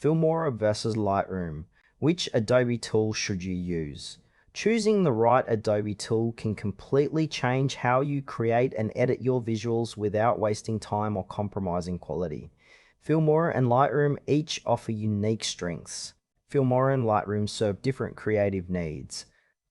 Filmora versus Lightroom. Which Adobe tool should you use? Choosing the right Adobe tool can completely change how you create and edit your visuals without wasting time or compromising quality. Filmora and Lightroom each offer unique strengths. Filmora and Lightroom serve different creative needs.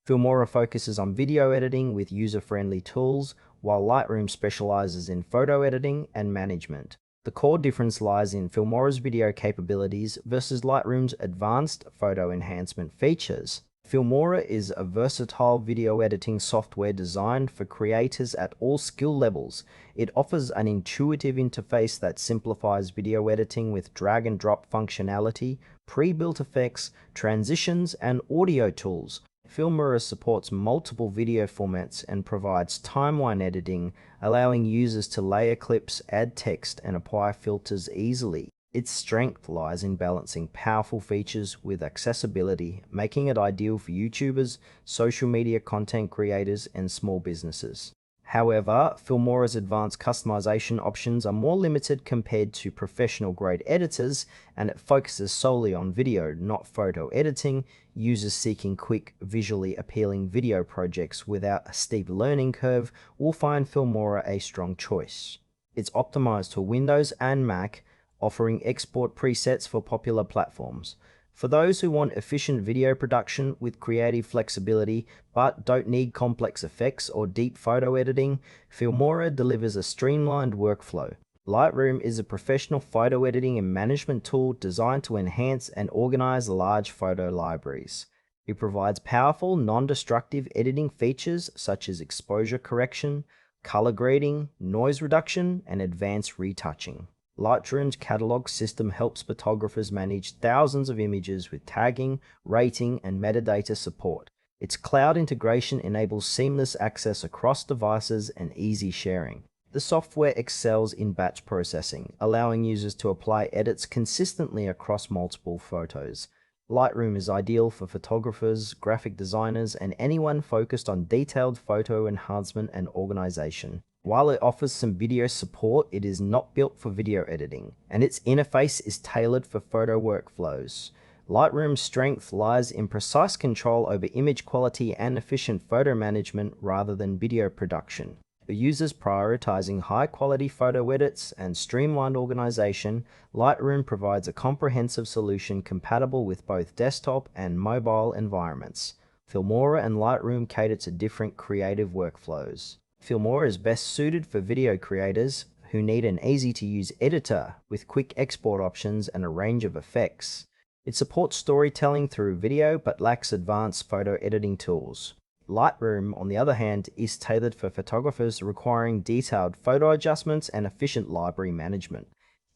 Filmora focuses on video editing with user-friendly tools, while Lightroom specializes in photo editing and management. The core difference lies in Filmora's video capabilities versus Lightroom's advanced photo enhancement features. Filmora is a versatile video editing software designed for creators at all skill levels. It offers an intuitive interface that simplifies video editing with drag and drop functionality, pre-built effects, transitions, and audio tools. Filmora supports multiple video formats and provides timeline editing, allowing users to layer clips, add text, and apply filters easily. Its strength lies in balancing powerful features with accessibility, making it ideal for YouTubers, social media content creators, and small businesses. However, Filmora's advanced customization options are more limited compared to professional-grade editors, and it focuses solely on video, not photo editing. Users seeking quick, visually appealing video projects without a steep learning curve will find Filmora a strong choice. It's optimized for Windows and Mac, offering export presets for popular platforms. For those who want efficient video production with creative flexibility but don't need complex effects or deep photo editing, Filmora delivers a streamlined workflow. Lightroom is a professional photo editing and management tool designed to enhance and organize large photo libraries. It provides powerful, non-destructive editing features such as exposure correction, color grading, noise reduction, and advanced retouching. Lightroom's catalog system helps photographers manage thousands of images with tagging, rating, and metadata support. Its cloud integration enables seamless access across devices and easy sharing. The software excels in batch processing, allowing users to apply edits consistently across multiple photos. Lightroom is ideal for photographers, graphic designers, and anyone focused on detailed photo enhancement and organization. While it offers some video support, it is not built for video editing, and its interface is tailored for photo workflows. Lightroom's strength lies in precise control over image quality and efficient photo management rather than video production. For users prioritizing high-quality photo edits and streamlined organization, Lightroom provides a comprehensive solution compatible with both desktop and mobile environments. Filmora and Lightroom cater to different creative workflows. Filmora is best suited for video creators who need an easy-to-use editor with quick export options and a range of effects. It supports storytelling through video but lacks advanced photo editing tools. Lightroom, on the other hand, is tailored for photographers requiring detailed photo adjustments and efficient library management.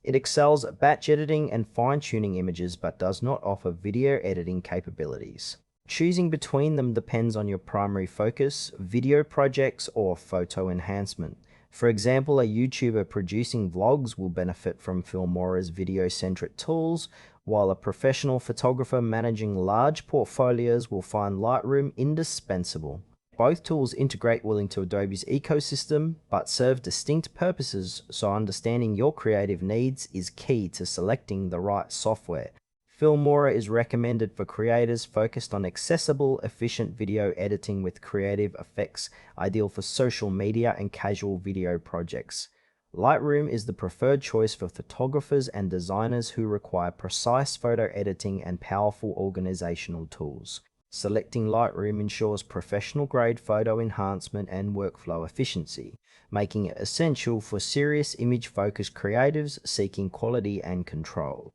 It excels at batch editing and fine-tuning images but does not offer video editing capabilities. Choosing between them depends on your primary focus, video projects, or photo enhancement. For example, a YouTuber producing vlogs will benefit from Filmora's video-centric tools, while a professional photographer managing large portfolios will find Lightroom indispensable. Both tools integrate well into Adobe's ecosystem, but serve distinct purposes, so understanding your creative needs is key to selecting the right software. Filmora is recommended for creators focused on accessible, efficient video editing with creative effects, ideal for social media and casual video projects. Lightroom is the preferred choice for photographers and designers who require precise photo editing and powerful organizational tools. Selecting Lightroom ensures professional-grade photo enhancement and workflow efficiency, making it essential for serious image-focused creatives seeking quality and control.